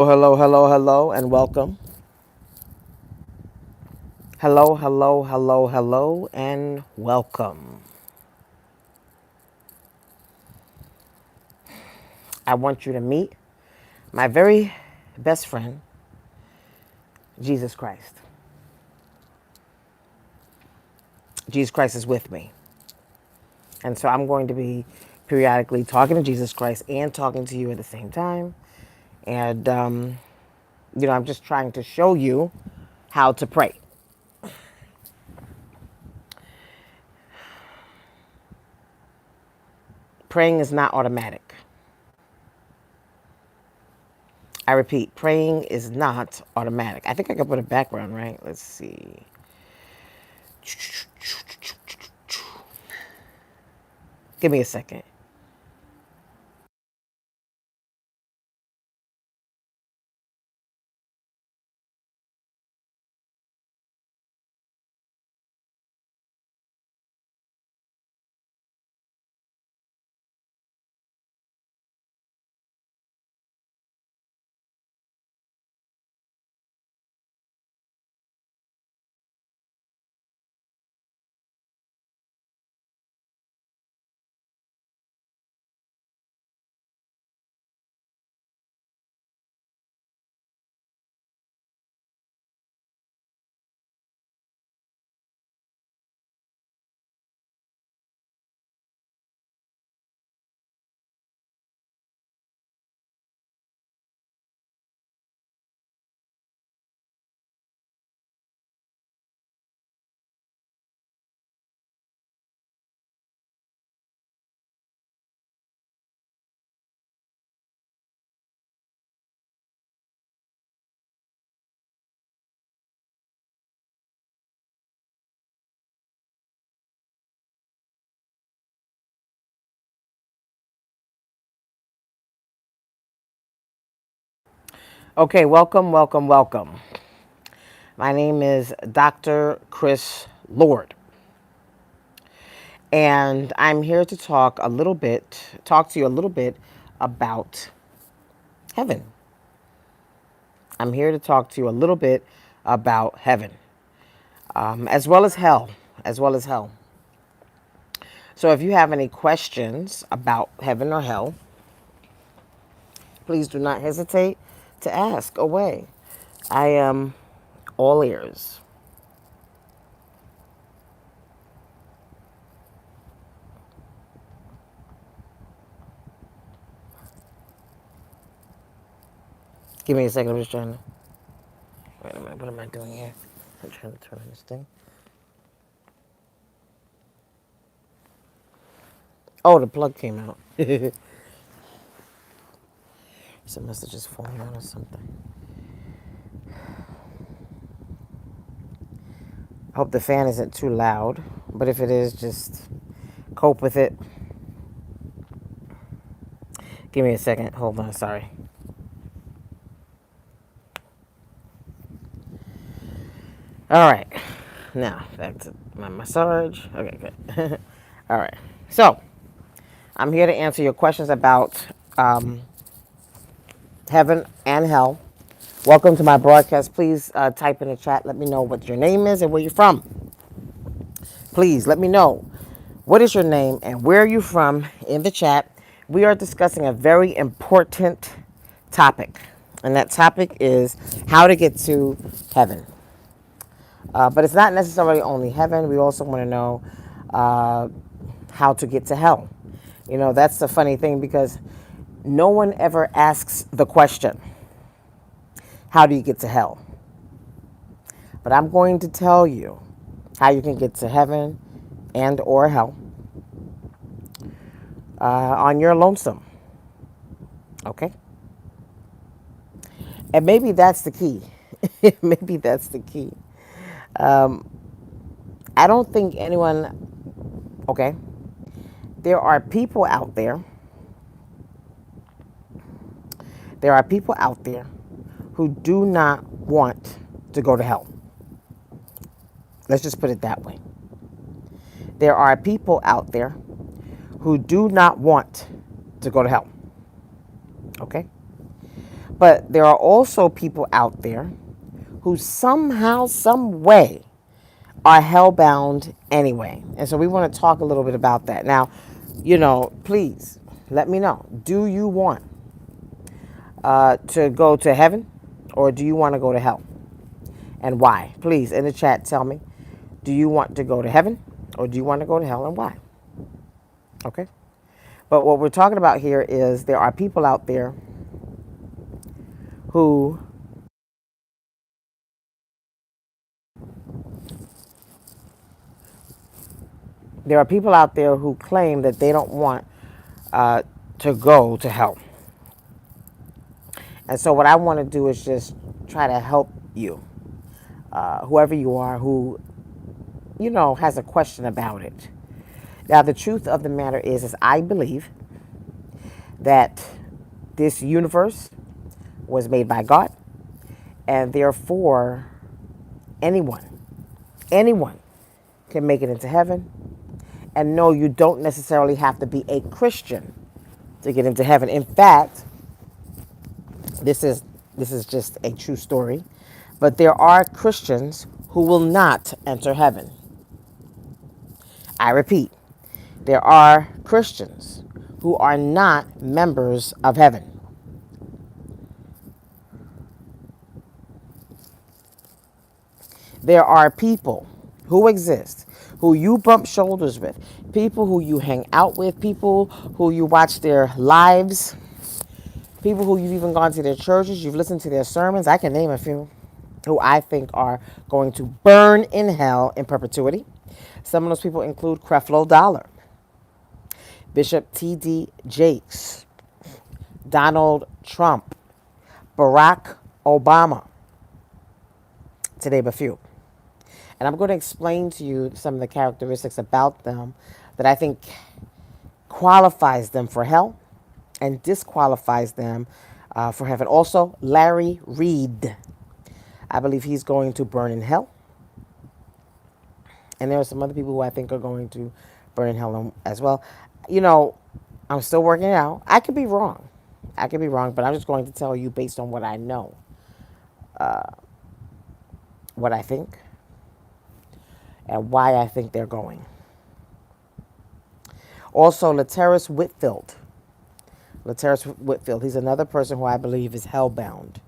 Hello, and welcome. Hello, and welcome. I want you to meet my very best friend, Jesus Christ. Jesus Christ is with me. And so I'm going to be periodically talking to Jesus Christ and talking to you at the same time. And, I'm just trying to show you how to pray. Praying is not automatic. I repeat, praying is not automatic. I think I can put a background, right? Let's see. Give me a second. Okay, welcome. My name is Dr. Chris Lord, and I'm here to talk to you a little bit about heaven. I'm here to talk to you a little bit about heaven, as well as hell, as well as hell. So if you have any questions about heaven or hell, please do not hesitate to ask away. I am all ears. Give me a second. I'm just trying to. Wait a minute. What am I doing here? I'm trying to turn on this thing. Oh, the plug came out. Some message is falling out or something. I hope the fan isn't too loud, but if it is, just cope with it. Give me a second. Hold on. Sorry. All right. Now, back to my massage. Okay, good. All right. So, I'm here to answer your questions about heaven and hell. Welcome to my broadcast. Please type in the chat. Let me know what your name is and where you're from. Please let me know what is your name and where are you from in the chat. We are discussing a very important topic, and that topic is how to get to heaven. But it's not necessarily only heaven. We also want to know how to get to hell. That's the funny thing because no one ever asks the question, how do you get to hell? But I'm going to tell you how you can get to heaven and or hell on your lonesome. Okay? And maybe that's the key. Maybe that's the key. I don't think anyone, okay? There are people out there, who do not want to go to hell. Let's just put it that way. There are people out there who do not want to go to hell. Okay? But there are also people out there who somehow, some way, are hellbound anyway. And so we want to talk a little bit about that. Now, please let me know. Do you want to go to heaven, or do you want to go to hell? And why? Please, in the chat, tell me. Do you want to go to heaven, or do you want to go to hell, and why? Okay? But what we're talking about here is there are people out there who claim that they don't want to go to hell. And so what I want to do is just try to help you, whoever you are, who, has a question about it. Now, the truth of the matter is I believe that this universe was made by God, and therefore anyone can make it into heaven. And no, you don't necessarily have to be a Christian to get into heaven. In fact, this is just a true story, but there are Christians who will not enter heaven. I repeat, there are Christians who are not members of heaven. There are people who exist who you bump shoulders with, people who you hang out with, people who you watch their lives, people who you've even gone to their churches, you've listened to their sermons. I can name a few who I think are going to burn in hell in perpetuity. Some of those people include Creflo Dollar, Bishop T.D. Jakes, Donald Trump, Barack Obama, to name a few. And I'm going to explain to you some of the characteristics about them that I think qualifies them for hell and disqualifies them for heaven. Also, Larry Reed. I believe he's going to burn in hell. And there are some other people who I think are going to burn in hell as well. I'm still working it out. I could be wrong. But I'm just going to tell you based on what I know, what I think, and why I think they're going. Also, Laterrence Whitfield. He's another person who I believe is hellbound.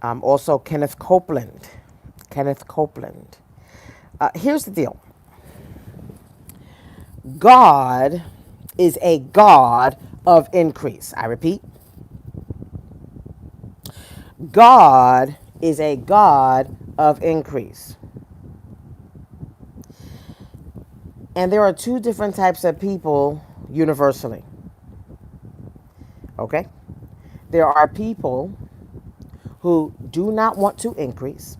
Also, Kenneth Copeland. Here's the deal. God is a God of increase. I repeat. God is a God of increase. And there are two different types of people universally. Okay? There are people who do not want to increase.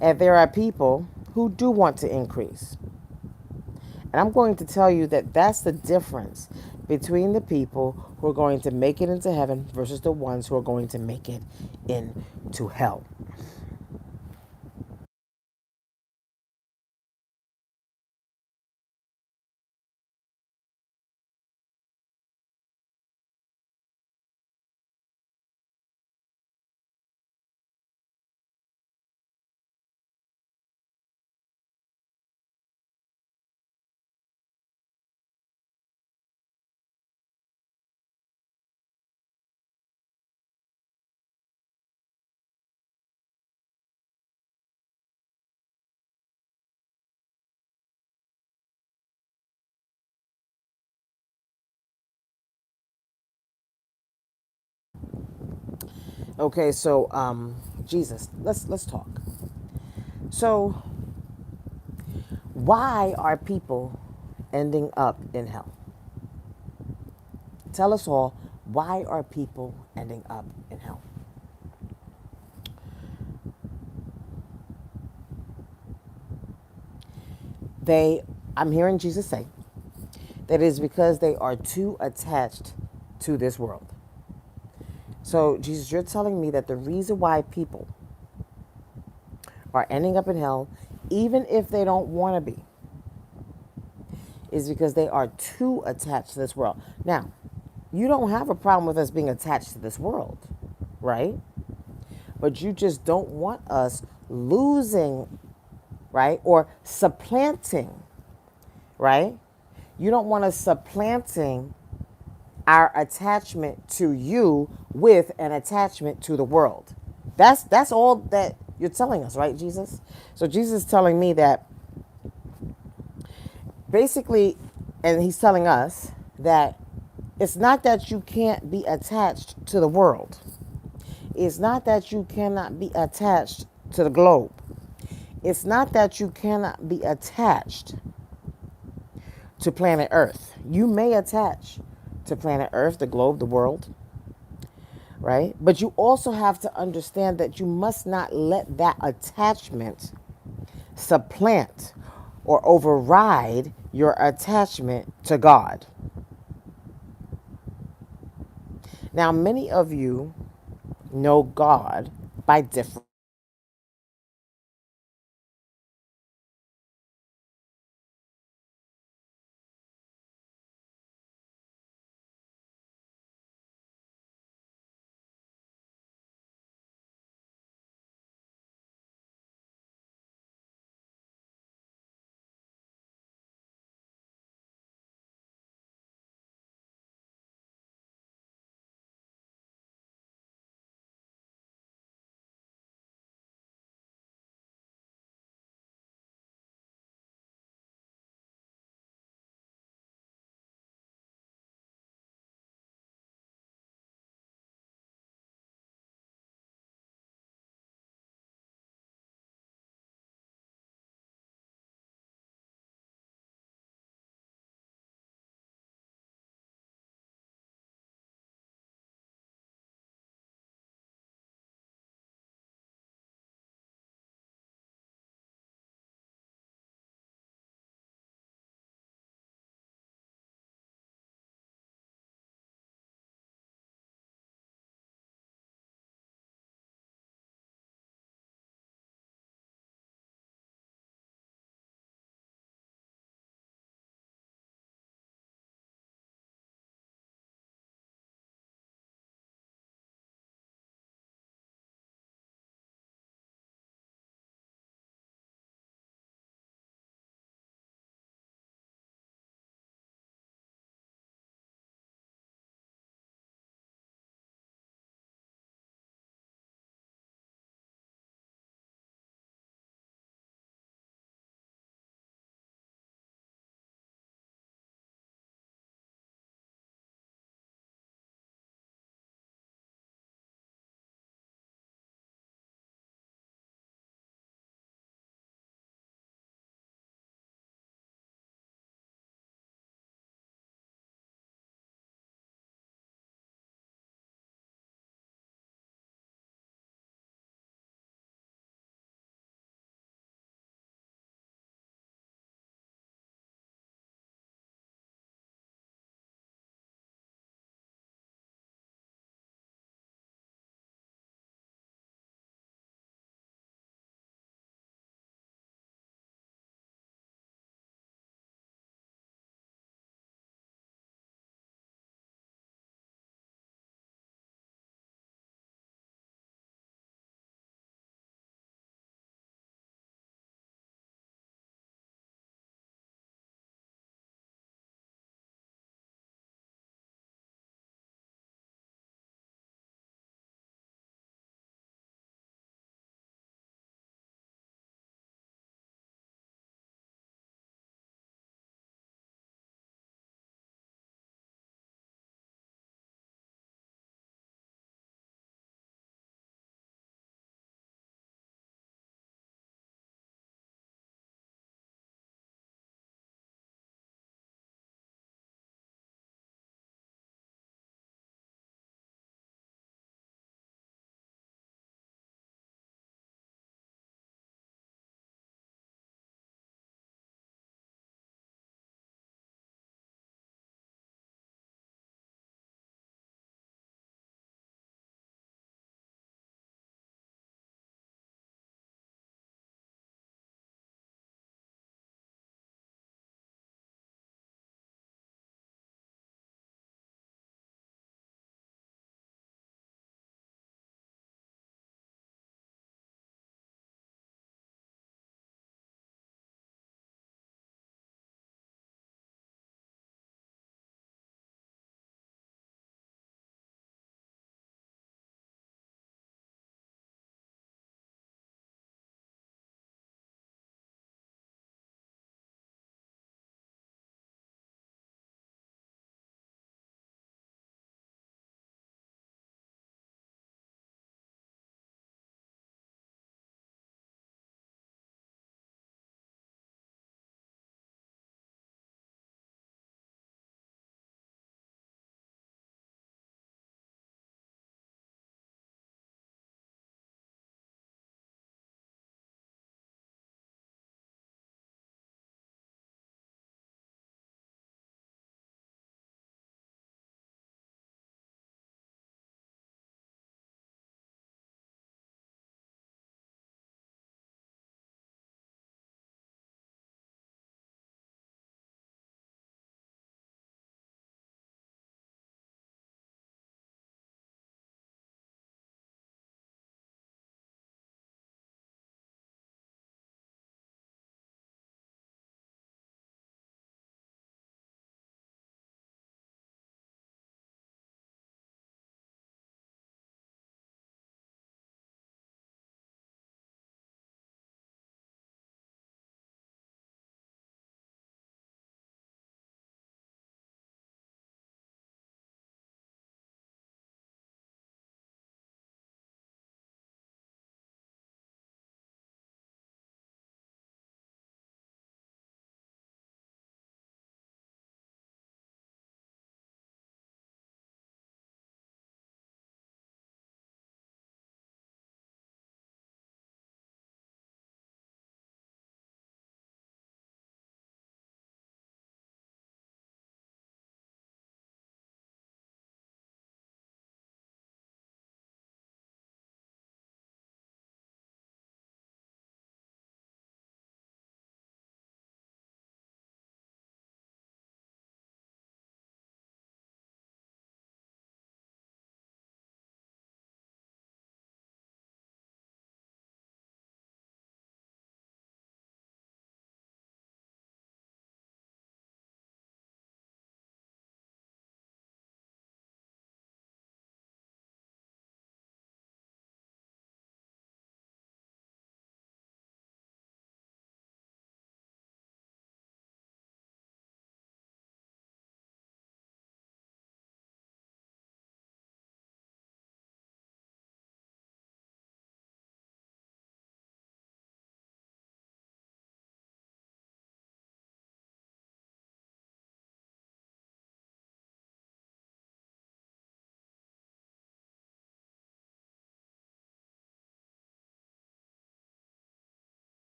And there are people who do want to increase. And I'm going to tell you that that's the difference between the people who are going to make it into heaven versus the ones who are going to make it into hell. Okay, so Jesus, let's talk. So why are people ending up in hell? Tell us all, why are people ending up in hell? I'm hearing Jesus say that it is because they are too attached to this world. So, Jesus, you're telling me that the reason why people are ending up in hell, even if they don't want to be, is because they are too attached to this world. Now, You don't have a problem with us being attached to this world, right? But you just don't want us losing, right? Or supplanting, right? You don't want us supplanting our attachment to you with an attachment to the world. That's all that you're telling us, right, Jesus? So Jesus is telling me that basically, and he's telling us that it's not that you can't be attached to the world. It's not that you cannot be attached to the globe. It's not that you cannot be attached to planet Earth. You may attach to planet Earth, the globe, the world, right? But you also have to understand that you must not let that attachment supplant or override your attachment to God. Now, many of you know God by different